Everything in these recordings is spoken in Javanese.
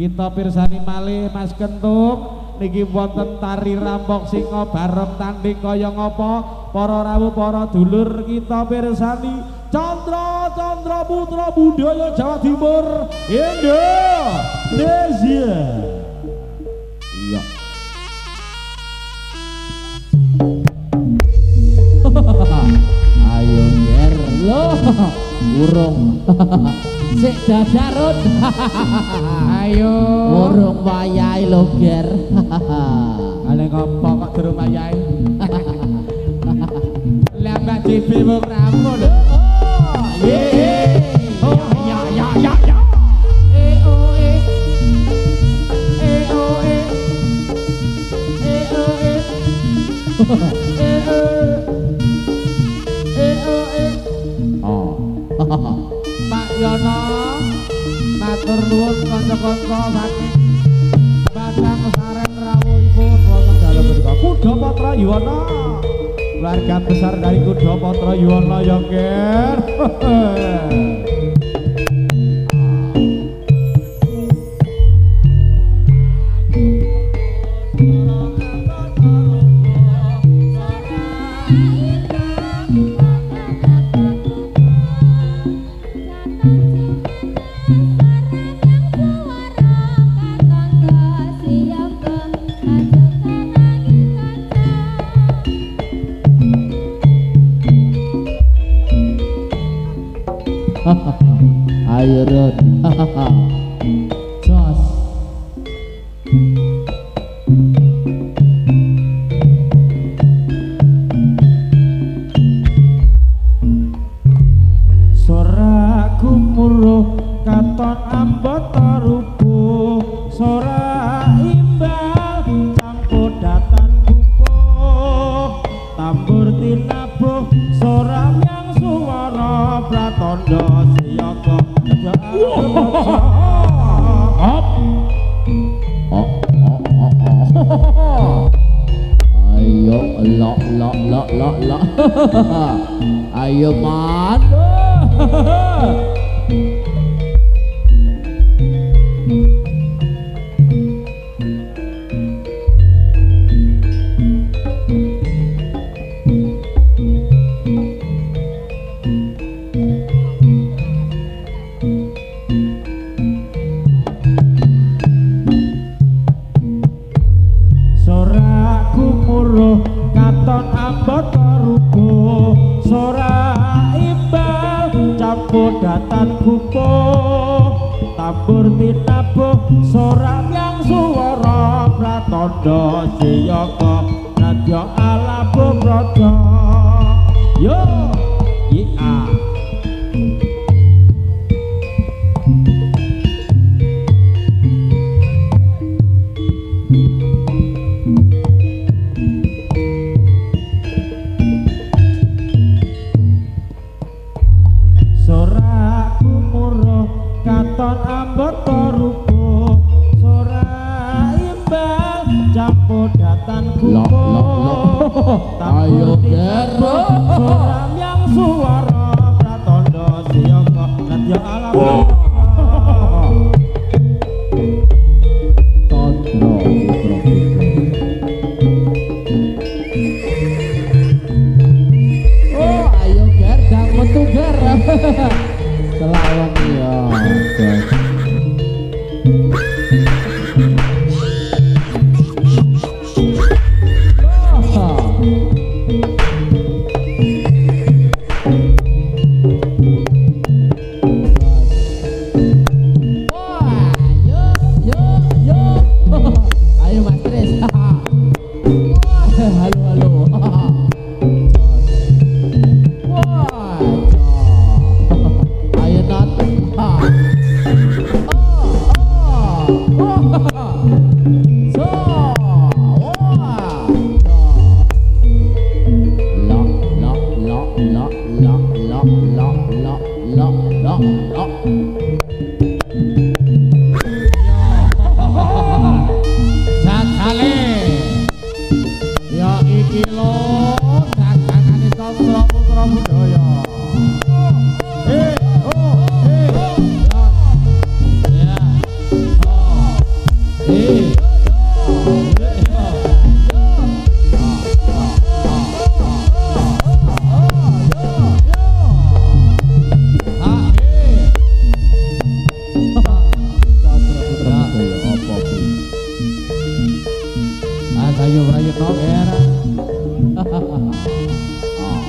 Kita pirsani malih Mas Kentung niki wonten tari rampok singa bareng tanding kaya ngapa para rawuh para dulur kita pirsani Chandra Putra Budaya Jawa Timur Indonesia. Iya. Ayo nger loh urung sik dadarut ayo urung wayahe lho ger ale ngopo kok durung wayahe lah Mbak JB wong ramu lho ye ya Pak Yono matur nuwun kanca-kanca saking Padang Saren rawuhipun wonten dalem menika Kuda Patra Yuwana keluarga besar dari Kuda Patra Yuwana ya nger ayo Rod jos soraku muruh katon ambata rupuh sora imbal campur datan kukuh tambur tinabuh soram yang suara pratondo siyaga ayo lo ayo man katon ambata rubuh sora imbal campur datan kukuh tambur tinabuh soram yang suara pratondo siyaga nadya alabuh praja yo iya katon ambata rubuh sora imbal campur datan kukuh ayo gero soram yang suara pratondo siyaga nadya alabuh Chandra oh ayo ger dang metu ger selawan ya Ayo not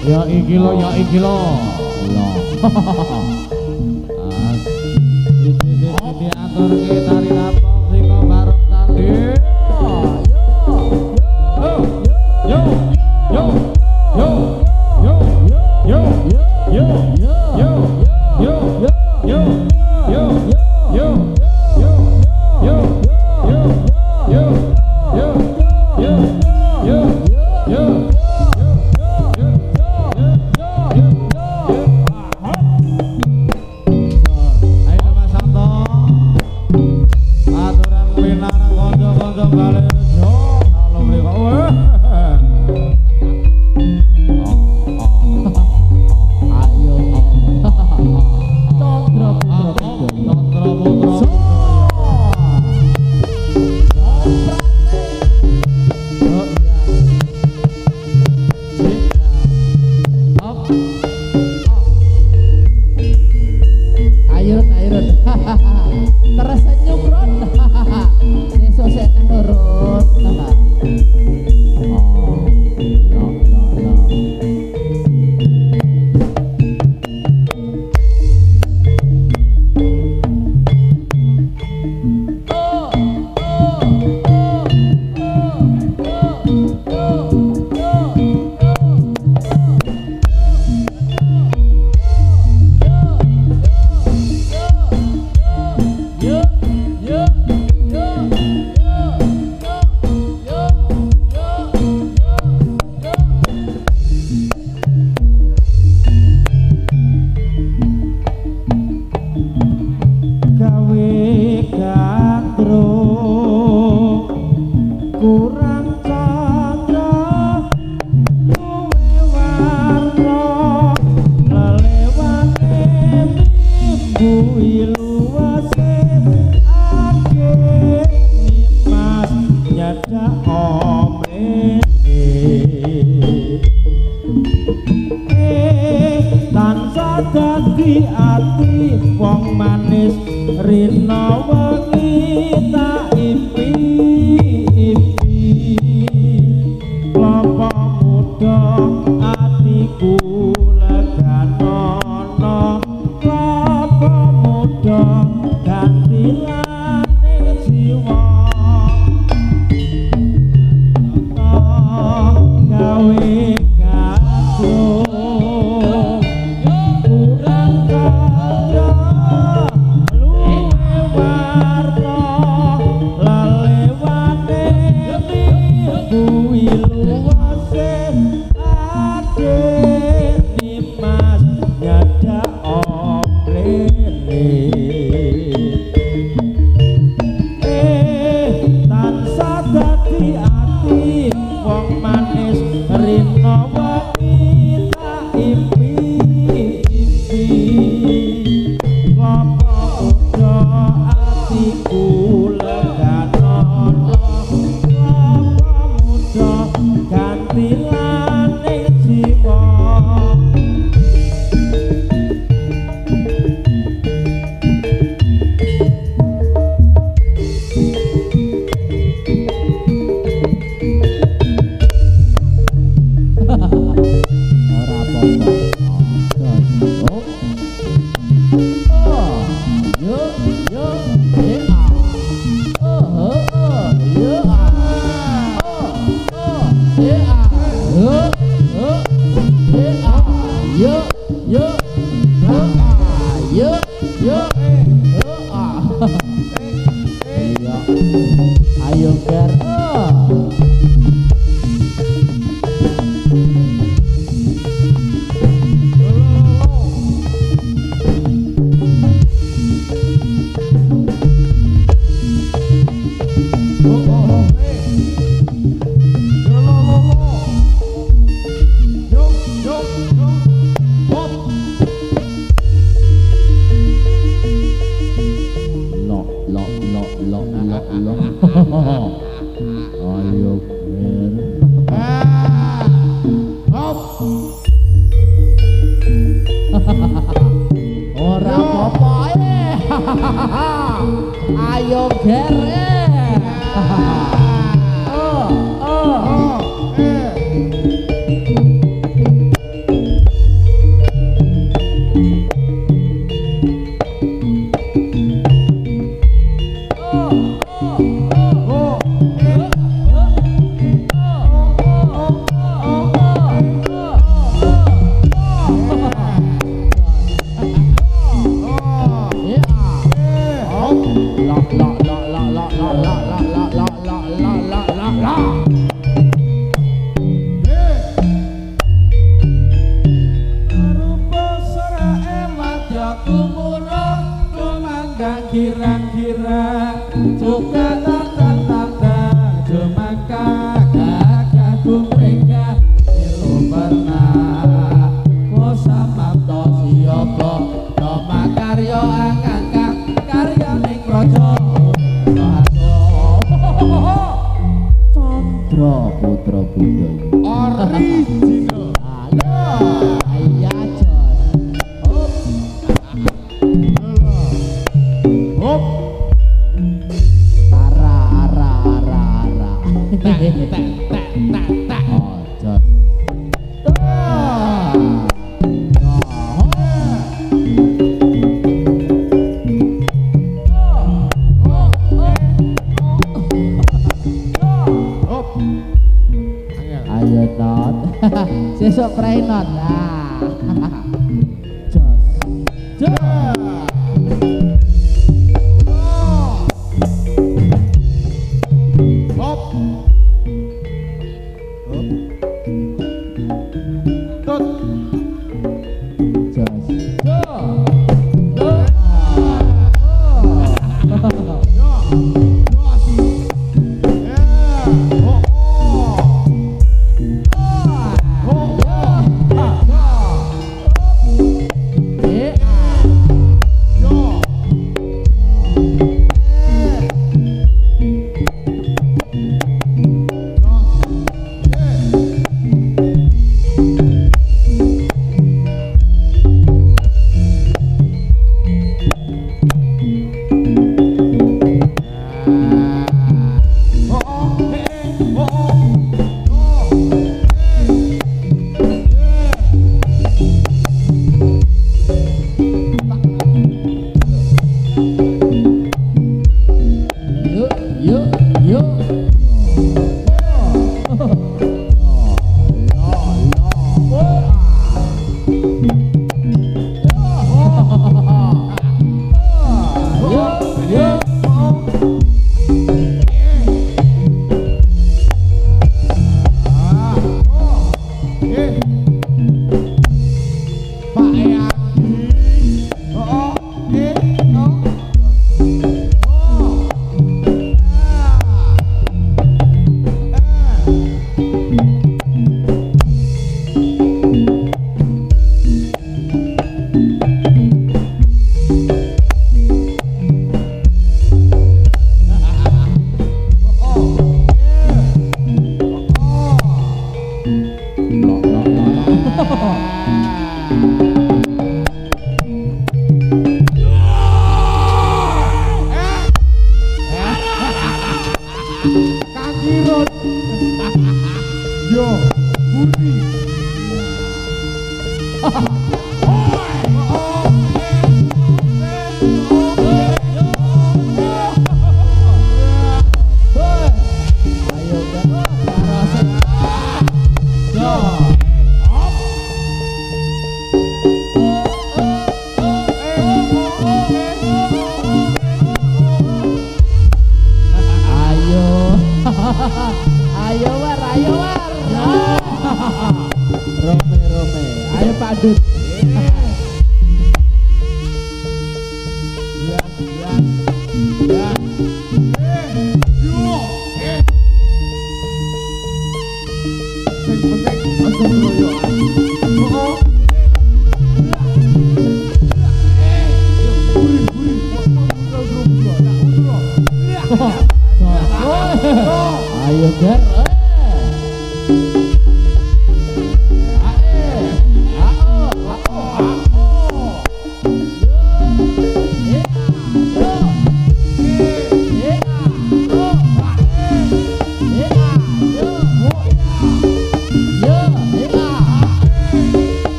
Ya iki lo, ya iki lo. Diatur kita di lapang sing bareng tadi. Yo yo yo yo yo yo yo yo yo yo yo yo dadi ati wong manis rina wengi tak impi-impi klopo muda atiku leganono klopo muda ganti laning jiwa gawe ayo ger ayo ger Original. Iya Jos. Hop. Hop. Ara. Tak. Oh Jos. Ayo not. Sesuk prai not. Nah. Jos. Hop. Tut. Jos.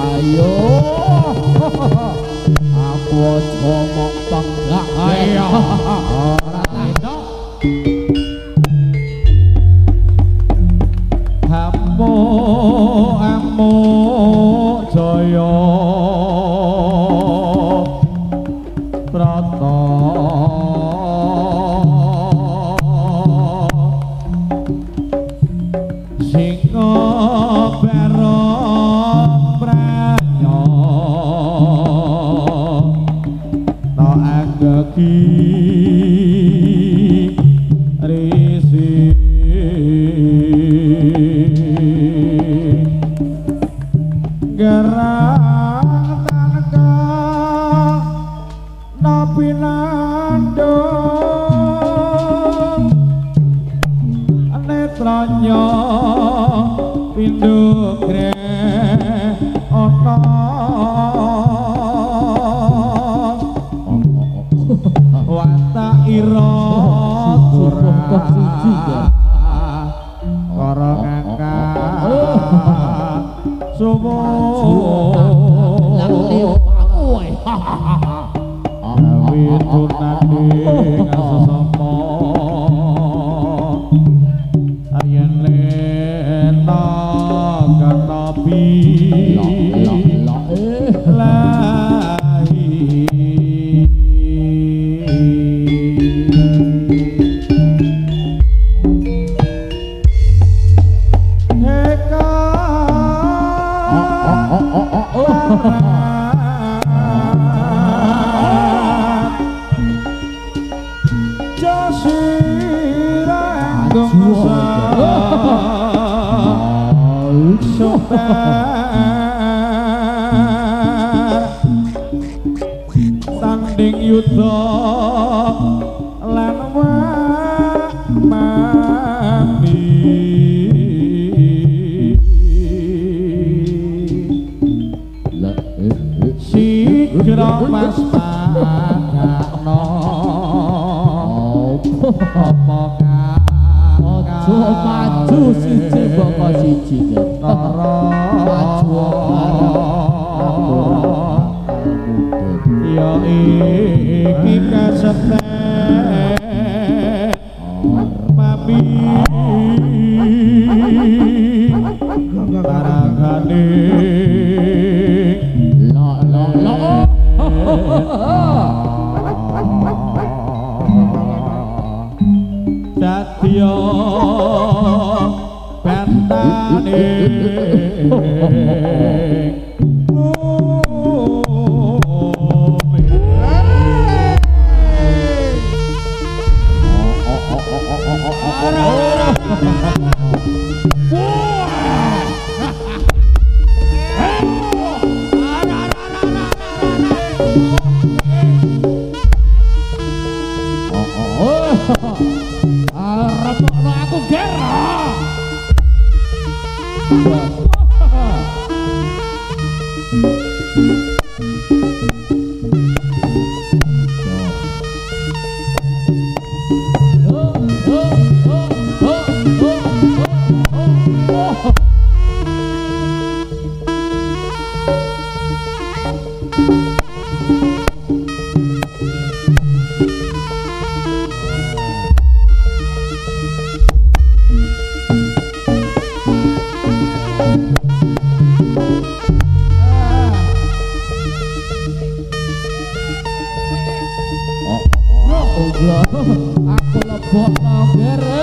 Ayo aku aja mok penggak ayo ora enak hamo hamo jaya prata singa berong pranyo no anggegi risi gerang tanaka napi nandung netranya pindho gre ana watak ira Kok siji ya? karo ngangkat subuh gawe tunane ngasesama ayen lena kanapi tanding yuda lan mati sigra mas pagakno apa aja maju siji boko siji maju ya iki kasetet mami barangane dadya bentane repokno aku gera aku lebokno gere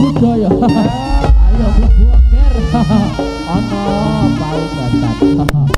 Budaya. Ayo mlebu ger. Ana paungatan.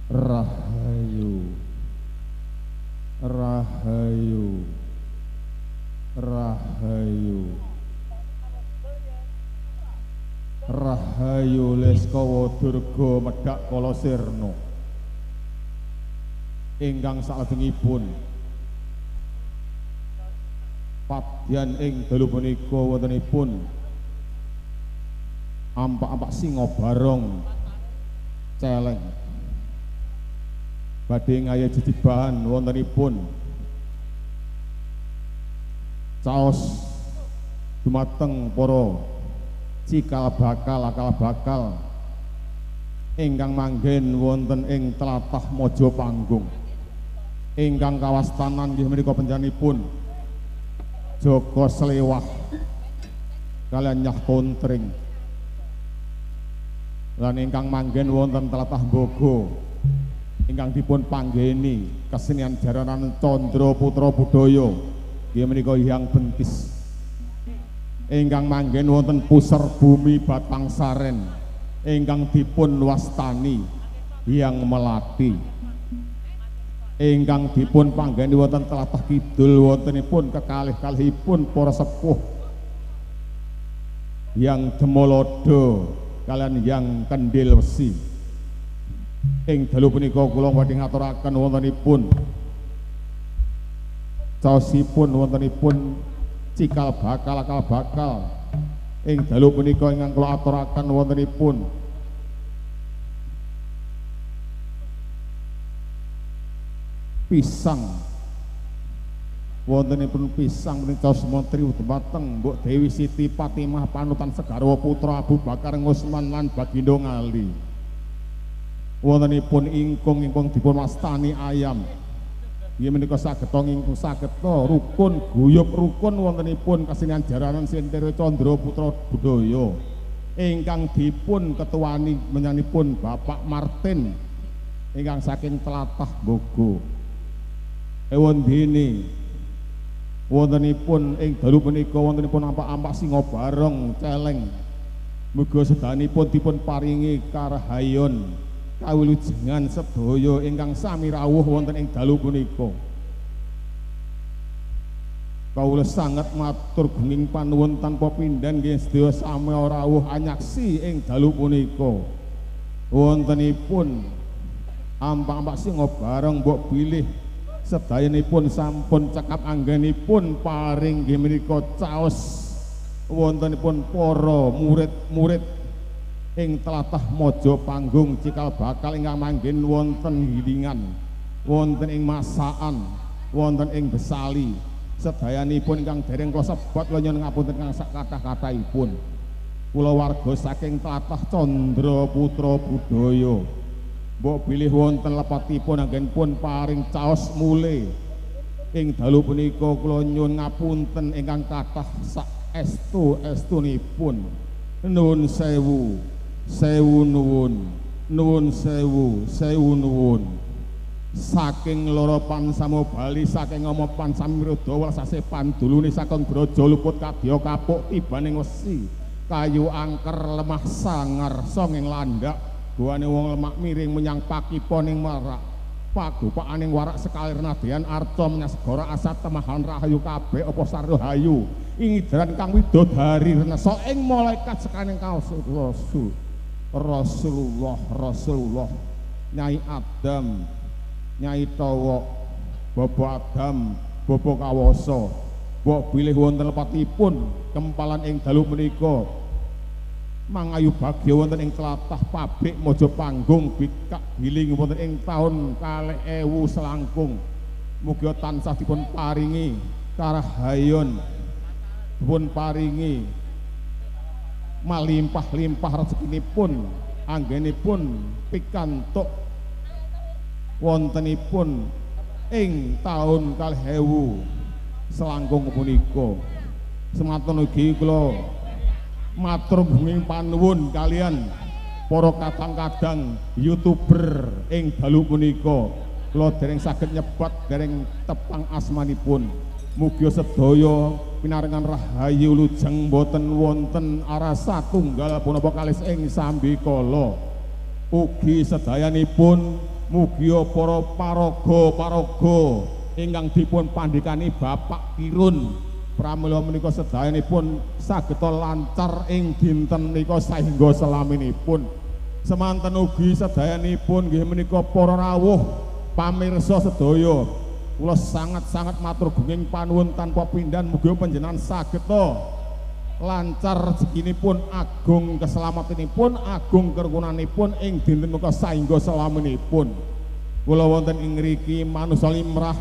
Rahayu, Rahayu, Rahayu, Rahayu Leskawa Durga medhak kala sirna ingkang salajengipun padyan ing dalu punika wontenipun ampak-ampak singa barong celeng badhe ngaya jejibahan wontenipun caos dumateng para cikal bakal akal bakal ingkang manggen wonten ing tlatah Mojopanggung ingkang kawastanan nggih menika panjenenganipun Joko Slewah kalian Nyah Kontring lan ingkang manggen wonten tlatah Bogo ingkang dipun panggeni kesenian jaranan Candra Putra Budaya nggih menika Hyang Bentis ingkang manggen wonten Puser Bumi Batang Saren ingkang dipun wastani Hyang Melati ingkang dipun panggeni wonten tlatah kidul wontenipun kekalih-kalihipun para sepuh Hyang Demolodo kalian Hyang Kendil Wesi ing dalu punika kula badhe ngaturaken wontenipun caosipun wontenipun cikal bakal akal bakal ing dalu punika ingkang kula aturaken wontenipun pisang wontenipun pisang menika Mentri dumateng Mbok Dewi Siti Fatimah panutan Segarwa Putra Abu Bakar Ngusman lan Bagindo Ngali wontenipun ingkung dipun wastani ayam nggih menika sageta ingkung sageta rukun guyub rukun wontenipun kesenian jaranan Sentero Candra Putra Budaya ingkang dipun ketuani menyanipun Bapak Martin ingkang saking tlatah Bogo ewondene wontenipun ing dalu punika wontenipun ampak-ampak singa barong celeng muga sedanipun dipun paringi karahayon kawilujengan sedaya ingkang sami rawuh wonten ing dalu punika. Kawula sanget matur gunging panuwun tanpa pindhan nggih sedaya sami rawuh anyaksi ing dalu punika. Wontenipun ampak-ampak singa bareng mbok bilih sedayanipun sampun cekap anggenipun paring nggih menika caos wontenipun para murid-murid ing tlatah Mojopanggung cikal bakal ingkang manggen wonten Hilingan wonten ing Masaan wonten ing Besali sedayanipun ingkang dereng kula sebat kula nyuwun ngapunten ingkang sak kathah-kathahipun kula warga saking tlatah Candra Putra Budaya mbok bilih wonten lepatipun anggenipun paring caos mule ing dalu punika kula nyuwun ngapunten ingkang kathah saestu-estunipun nuwun sewu nuwun sewu nuwun saking loro pansamo Bali saking ngoma pansamrada welasase pandulune saking Braja luput kadya kapuk tibaning wesi kayu angker lemah sangar songeng landak guane wong lemak miring menyang pakiponing marak pagupaaning warak sekalir nadyan arca menyang segara asat temahan rahayu kabeh apa sarrahayu ingidran kang widodari renesa ing malaikat sekaning Rasulullah Nyai Adam Nyai Tawa Bapa Adam Bapa Kawasa mbok bilih wonten lepatipun kempalan ing dalu menika mangayu bagya wonten ing tlatah pabrik Mojopanggung bikak giling wonten ing taun 2000 selangkung mugia tansah dipun paringi karahayon dipun paringi malimpah-limpah rezekinipun anggenipun pikantuk wontenipun ing taun 2000 selangkung punika semanten ugi kula matur bumi panuwun kalian para kadang-kadang YouTuber ing dalu punika kula dereng saged nyebat dereng tepang asmanipun mugi sedaya pinarengan rahayu lujeng boten wonten arasa tunggal punapa kalis ing sambikala ugi sedayanipun mugi para paraga ingkang dipun pandhikani Bapak Kirun pramila menika sedayanipun saged lancar ing dinten menika saengga selaminipun semanten ugi sedayanipun nggih menika para rawuh pamirsa sedaya kula sangat-sangat matur gunging panuwun tanpa pindhan mugi panjenengan saged lancar rezekinipun agung keselamatanipun agung kerukunanipun ing dinten menika saengga selaminipun kula wonten ing ngriki manungsa limrah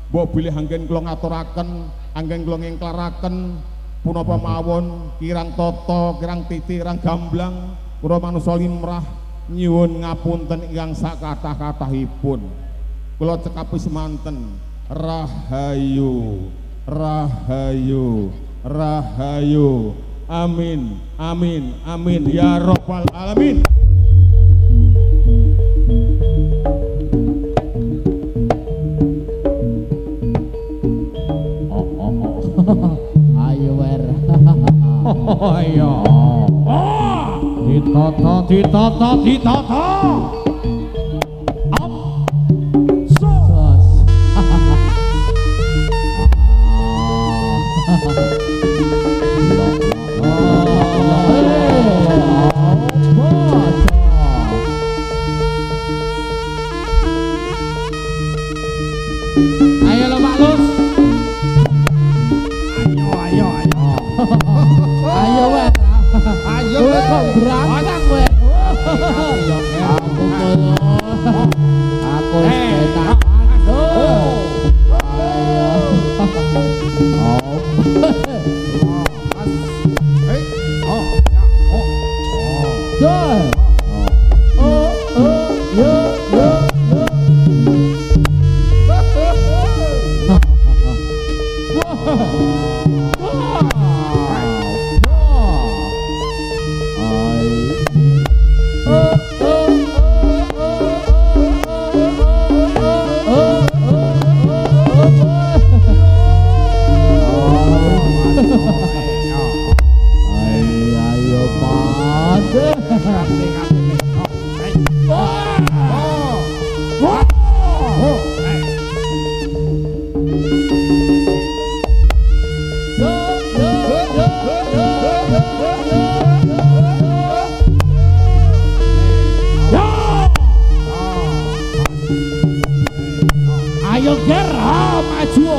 mbok bilih anggen kula ngaturaken anggen kula ngengklaraken punapa mawon kirang tata kirang titi kirang gamblang kula manungsa limrah nyuwun ngapunten ingkang sakathah-kathahipun kula cekapi semanten rahayu amin amin amin ya rabbal alamin. Ayo wer ayo ditata ayo lo Pak Lus ayo weh ayo kok berantem weh aku setan ayo geram maju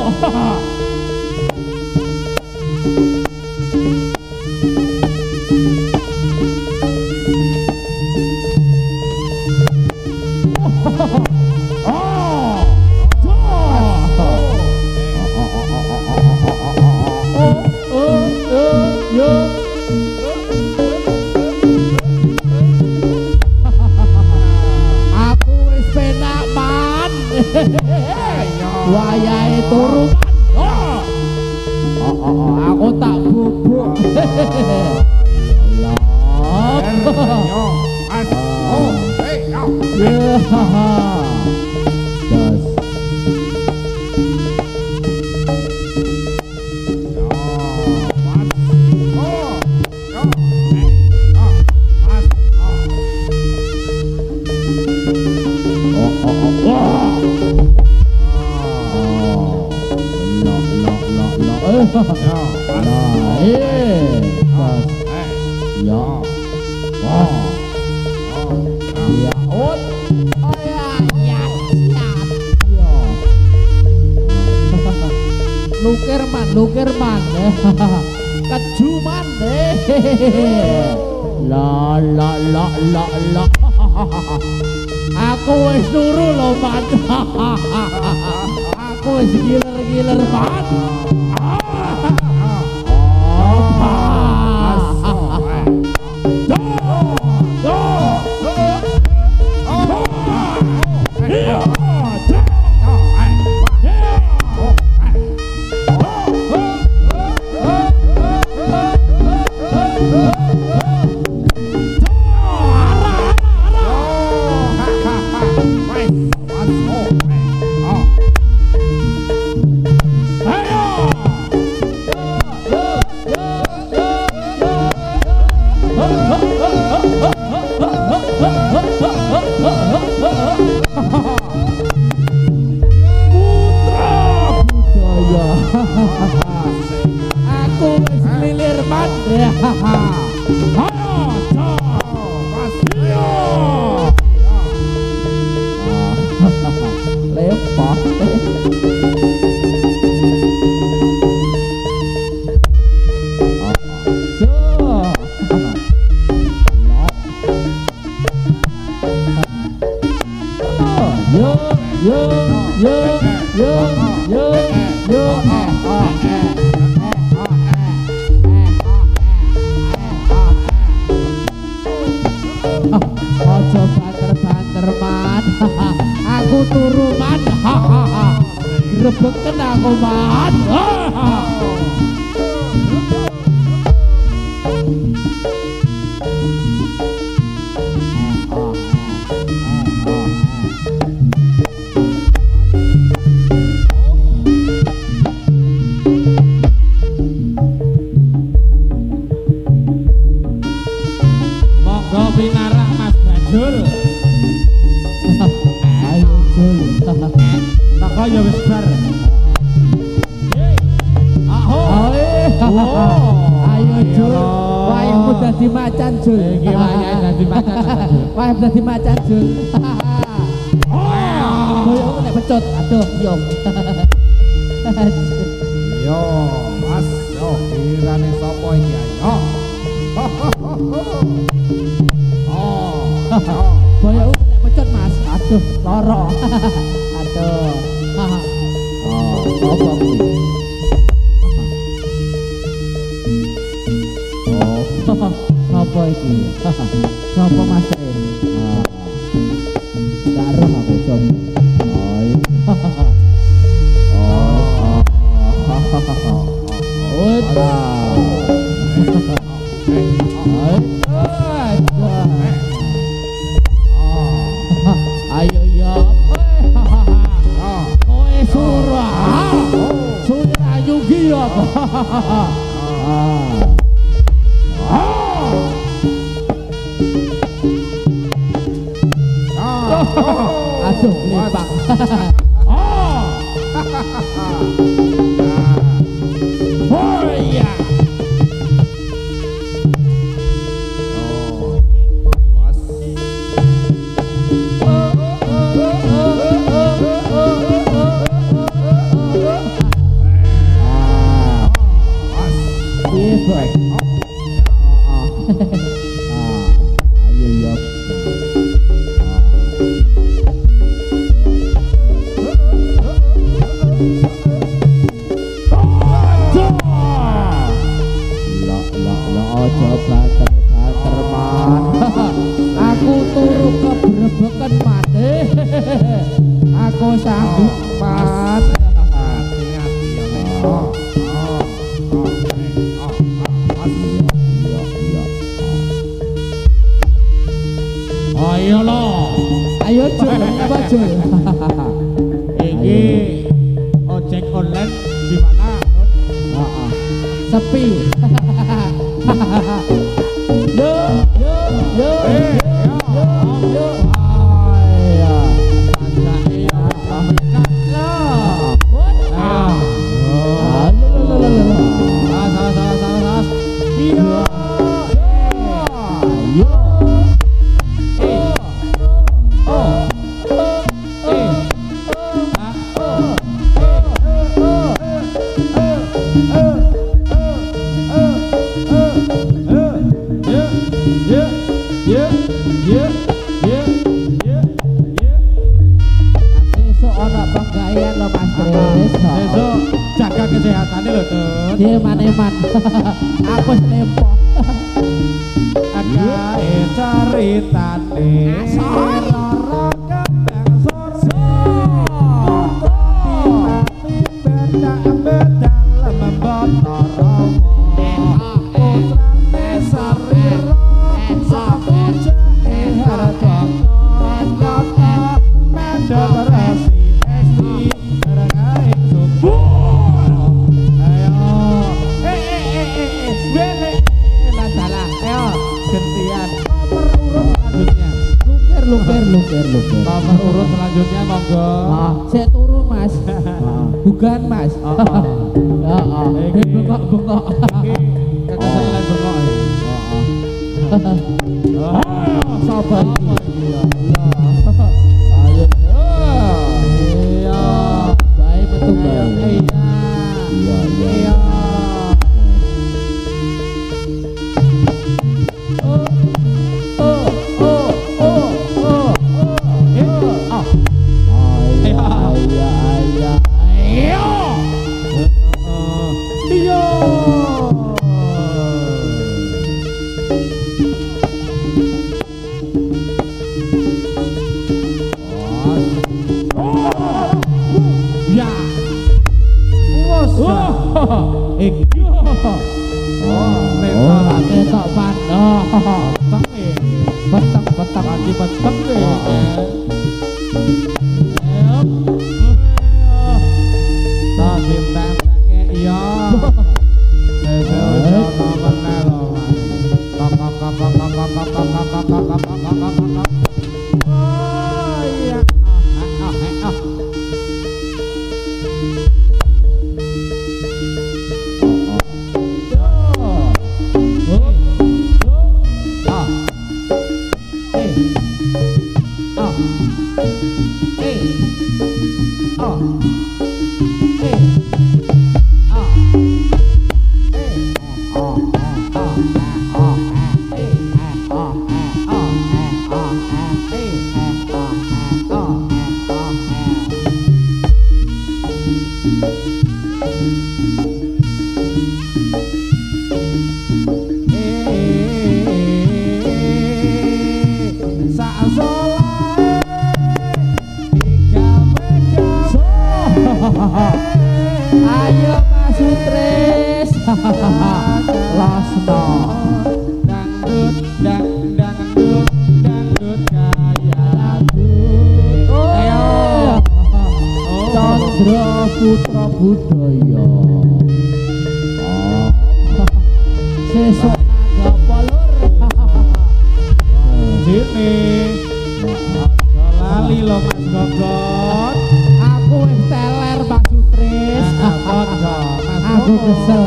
Ya, oh ya, ya, siap. Yo. Lukirman deh. Kejuman deh. La la la la la. Aku wis turu lho, Man. Aku wis giler-giler, Man. Aku wis lilir, Man. Lepot. Ojo banter-banter, Man. Aku turu, Man. Grebeken aku, Man. Monggo pinarak Mas Bajul. Ayo, Jul. Teko ya wis bar. Ayo, Jul. Wayahmu dadi macan, Jul. Iki wayahe dadi macan, Mas Bajul. Wayah dadi macan, Jul. Boyokmu nek pecut. Aduh, yong. Yo, Mas, yo kirane sapa iki ayo? Boyokmu nek pecut, Mas. Aduh, lara. Aduh. Apa kuwi? Apa iki? Sapa Mas? Daruh aku som. Ayo ya. Kowe surah. Surah yugi apa? Aduh, lipak. Oh iya. Iya, Boy. Ayo ya. Banter-banter, Man. Aku turu kebrebeken, Man. Aku sanggup, Man. Hati-hati ya, Nek. Ayo lo. Ayo, Jul. Apa, Jul? Iki ojek online gimana? Sepi. Yo, yo, yo, yo. Ayo. Yo. Jaga kesehatannya loh tuh. Dia maneman. Aku selempo. Agae caritane Rara kembang sorso Tiba-tiba dalam membotoro Putrane sariro Sapu jahe harjoko Kota mendo berasi esti Ragaing subur Ayo Wele Masalah Ayo gantian nomor urut selanjutnya Luker. nomor urut selanjutnya monggo Saya turu mas. Bukan mas. Bengok. kakak saya lain bengok Sabar iki. ayo iya Baik betul baik. iya Ketok pan. Peteng. akibat tengge tak cinta-cinta iya Ayo Mas Sutris. Lasno. Dangdut kaya lagu. Ayo. Chandra Putra Budaya. Sesuk nagapa lur. Sini. Lali lo Mas Gogot. Aku wis teler Mas Sutris. Aku kesel.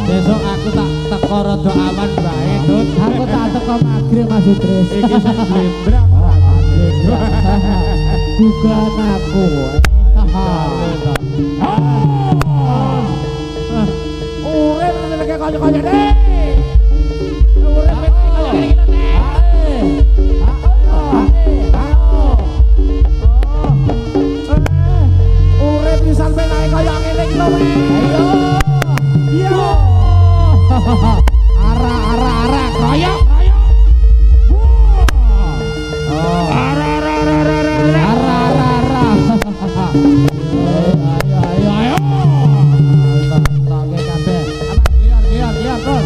Besok aku tak teko rada awan bae, Tut. Aku tak teko maghrib Mas Sutris. Iki sing blembrang. Bukan aku. Urip lek kanca-kanca deh. Urip lek kanca-kanca deh. Urip pisan ben ae kaya ngene iki lho. Ayo. Iya. Ara kroyok. Ara. Ayo. Tak ke kabeh. Liar, Tut.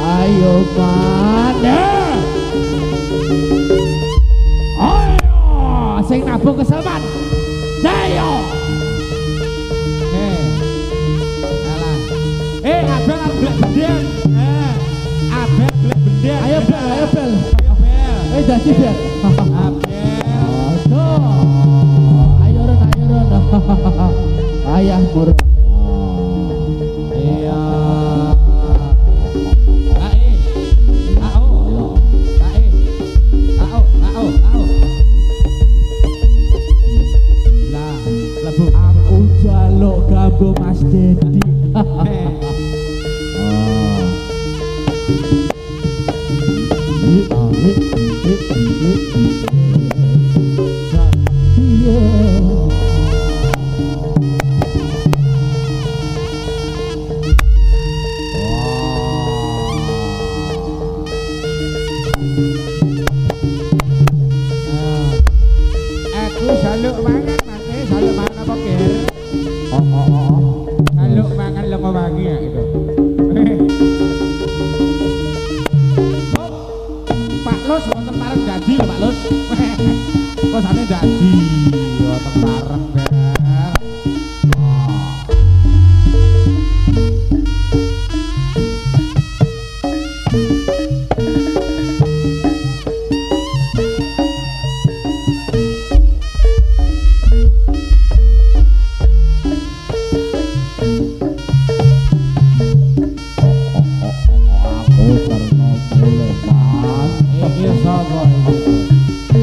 Ayo Mana? Ayo, sing nabung keselman. Ayo. Alah. Abang arep golek bendel. Abang golek bendel. Ayo bel, ayo bel. Ayo bel. Dadi bel. Abel. Ayo Ron, ayo Ron. Ayah burung. Iya. Ae. Ao. Ae. Ao. Lah, lebu. Aku jaluk gambo Mas Dedi. Aku jaluk mangan, Mas. Jaluk mangan apa, Ger? Jaluk mangan lengo wangi ya itu. Pak Lus wonten pareng dadi lho Pak Lus. Kok sane dadi wonten pareng Ger.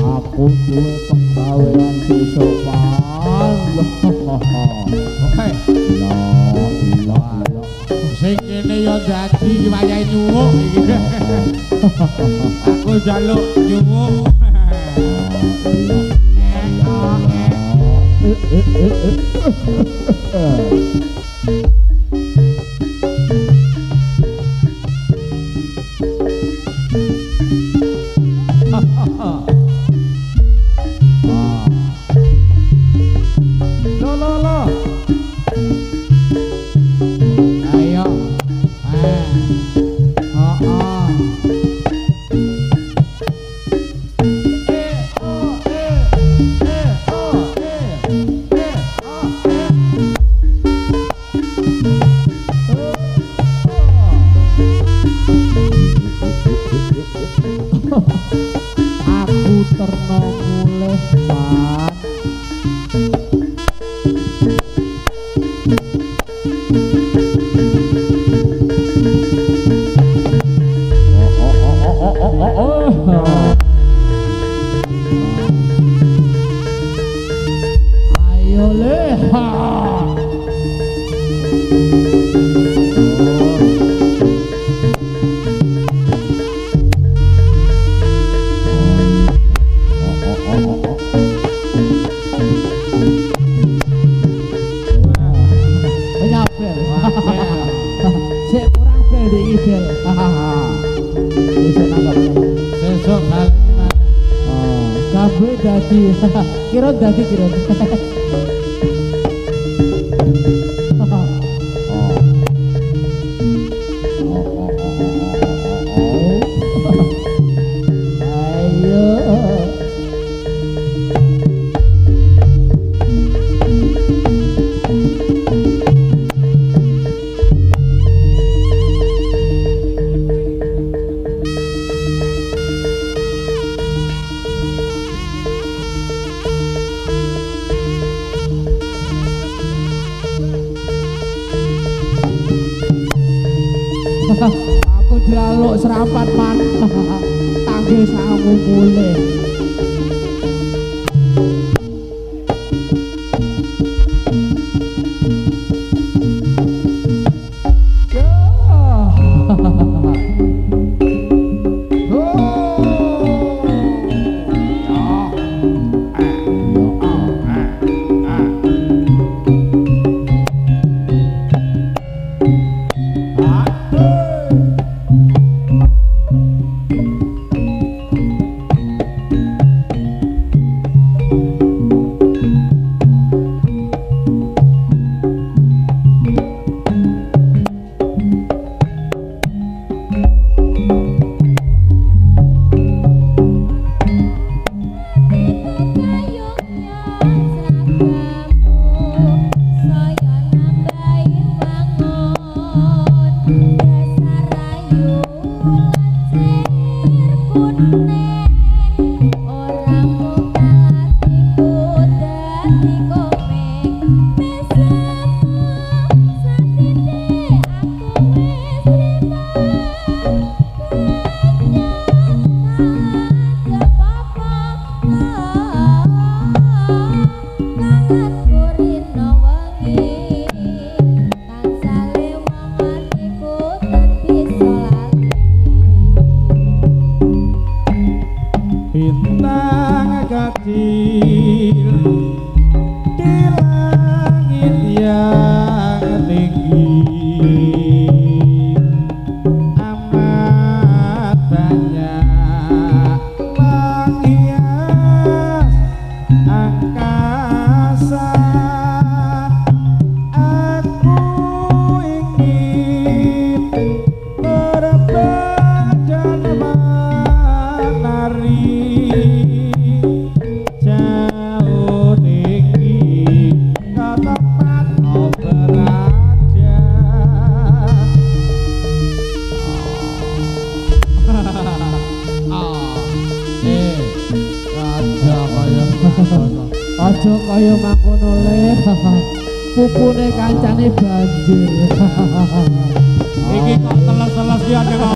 Aku duwe penggawean sesopan. Oke. Sing kene ya dadi wayahe nyuwuk iki. Aku jaluk nyuwuk. Lo. Ayo. Aku terno mulih man. Ayo leha. Menyabel. Sik kurang bel iki bel. Bisa nangkap. Besok kali ini mana? Kabeh dadi. Kira dadi kira. Ayo. Aku jaluk serapat man. Tangge sangu mulih. Bintang kecil di langit yang tinggi amat banyak menghias angkasa. Aku ingin terbang dan menari jauh tinggi ke tempat kau berada. Aja kaya mangkono le. Pupune kancane banjir. Iki kok teles-teles ki ada